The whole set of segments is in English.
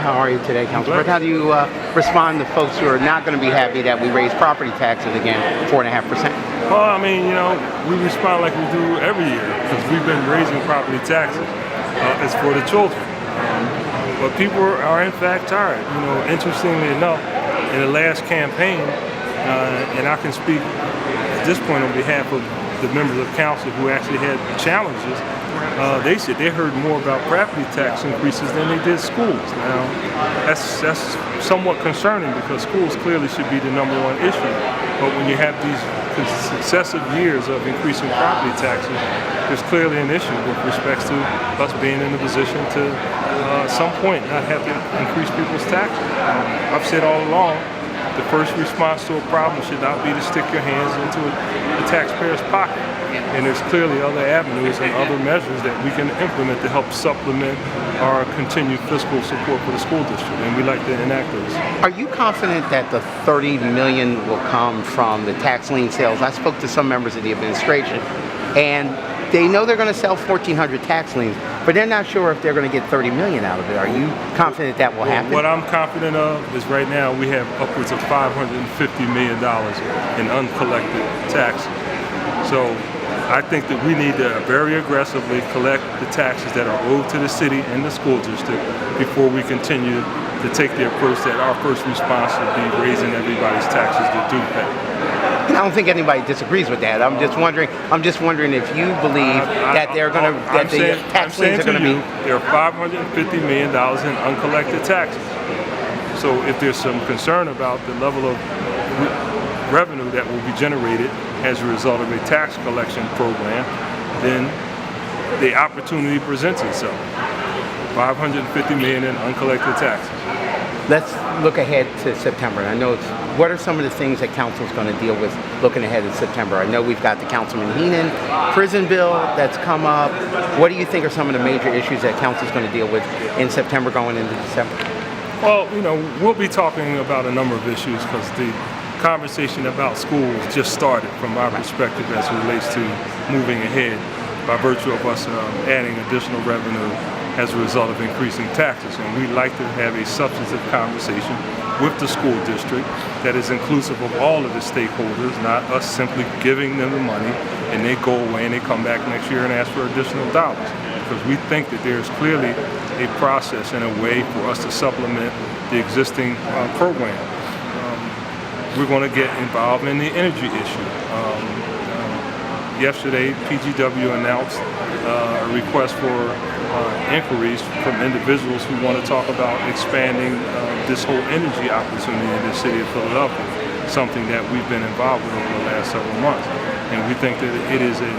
how are you today, Councilman? How do you respond to folks who are not going to be happy that we raise property taxes again 4.5%? Well, I mean, we respond like we do every year because we've been raising property taxes. It's for the children. But people are in fact tired. Interestingly enough, in the last campaign, and I can speak at this point on behalf of the members of council who actually had challenges, they said they heard more about property tax increases than they did schools. Now, that's somewhat concerning because schools clearly should be the #1 issue. But when you have these successive years of increasing property taxes, there's clearly an issue with respect to us being in a position to, at some point, not have to increase people's taxes. I've said all along, the first response to a problem should not be to stick your hands into the taxpayer's pocket. And there's clearly other avenues and other measures that we can implement to help supplement our continued fiscal support for the school district, and we like to enact those. Are you confident that the $30 million will come from the tax lien sales? I spoke to some members of the administration, and they know they're going to sell 1,400 tax liens, but they're not sure if they're going to get $30 million out of it. Are you confident that will happen? What I'm confident of is right now we have upwards of $550 million in uncollected taxes. So I think that we need to very aggressively collect the taxes that are owed to the city and the school district before we continue to take the approach that our first response would be raising everybody's taxes that do pay. I don't think anybody disagrees with that. I'm just wondering if you believe that they're going to the tax liens are going to be. There are $550 million in uncollected taxes. So if there's some concern about the level of revenue that will be generated as a result of a tax collection program, then the opportunity presents itself. $550 million in uncollected taxes. Let's look ahead to September. I know what are some of the things that council is going to deal with looking ahead in September? I know we've got the Councilman Heenan prison bill that's come up. What do you think are some of the major issues that council is going to deal with in September going into December? Well, we'll be talking about a number of issues because the conversation about schools just started from our perspective as it relates to moving ahead by virtue of us adding additional revenue as a result of increasing taxes. And we'd like to have a substantive conversation with the school district that is inclusive of all of the stakeholders, not us simply giving them the money and they go away and they come back next year and ask for additional dollars. Because we think that there's clearly a process and a way for us to supplement the existing program. We're going to get involved in the energy issue. Yesterday, PGW announced a request for inquiries from individuals who want to talk about expanding this whole energy opportunity in the city of Philadelphia, something that we've been involved with over the last several months. And we think that it is an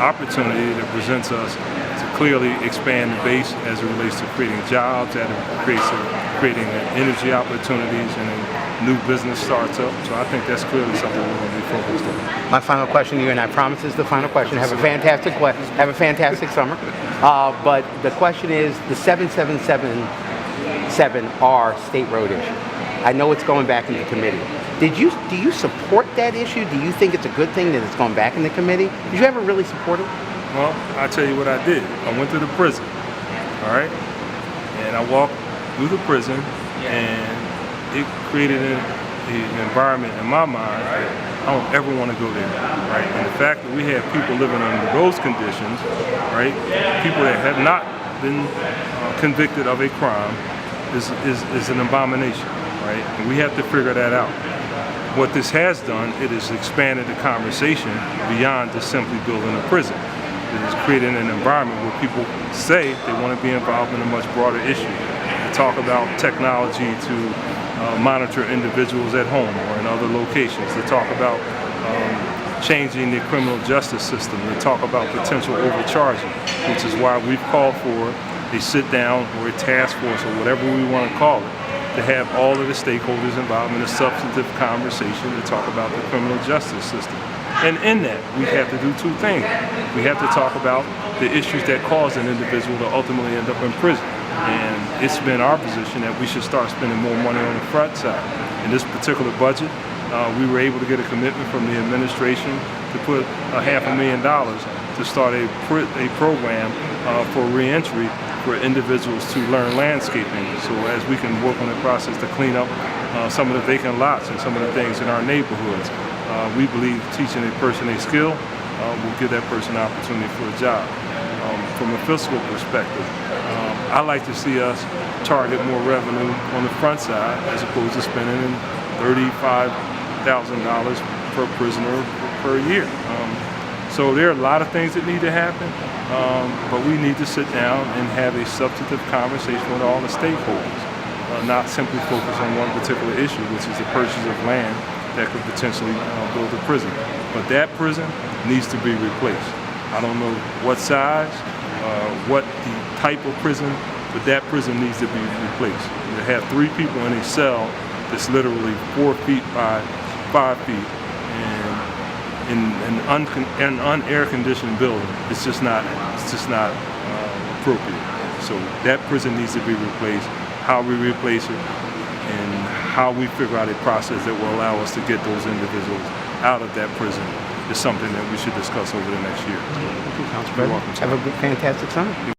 opportunity that presents us to clearly expand the base as it relates to creating jobs, that creating energy opportunities and new business starts up. So I think that's clearly something we're going to be focused on. My final question to you, and I promise this is the final question. Have a fantastic summer. But the question is the 7777R State Road issue. I know it's going back into committee. Do you support that issue? Do you think it's a good thing that it's going back in the committee? Did you ever really support it? Well, I'll tell you what I did. I went to the prison, all right? And I walked through the prison, and it created an environment in my mind that I don't ever want to go there, right? And the fact that we have people living under those conditions, right? People that have not been convicted of a crime is an abomination, right? And we have to figure that out. What this has done, it has expanded the conversation beyond just simply building a prison. It has created an environment where people say they want to be involved in a much broader issue. They talk about technology to monitor individuals at home or in other locations. They talk about changing the criminal justice system. They talk about potential overcharging, which is why we've called for a sit-down or a task force or whatever we want to call it, to have all of the stakeholders involved in a substantive conversation to talk about the criminal justice system. And in that, we have to do two things. We have to talk about the issues that cause an individual to ultimately end up in prison. And it's been our position that we should start spending more money on the front side. In this particular budget, we were able to get a commitment from the administration to put $500,000 to start a program for reentry for individuals to learn landscaping. So as we can work on the process to clean up some of the vacant lots and some of the things in our neighborhoods, we believe teaching a person a skill will give that person an opportunity for a job. From a fiscal perspective, I like to see us target more revenue on the front side as opposed to spending $35,000 per prisoner per year. So there are a lot of things that need to happen, but we need to sit down and have a substantive conversation with all the stakeholders, not simply focus on one particular issue, which is the purchase of land that could potentially build a prison. But that prison needs to be replaced. I don't know what size, what the type of prison, but that prison needs to be replaced. You have 3 people in a cell that's literally 4 feet by 5 feet, and in an unair-conditioned building, it's just not appropriate. So that prison needs to be replaced. How we replace it and how we figure out a process that will allow us to get those individuals out of that prison is something that we should discuss over the next year. Thank you, Council President. Have a fantastic summer.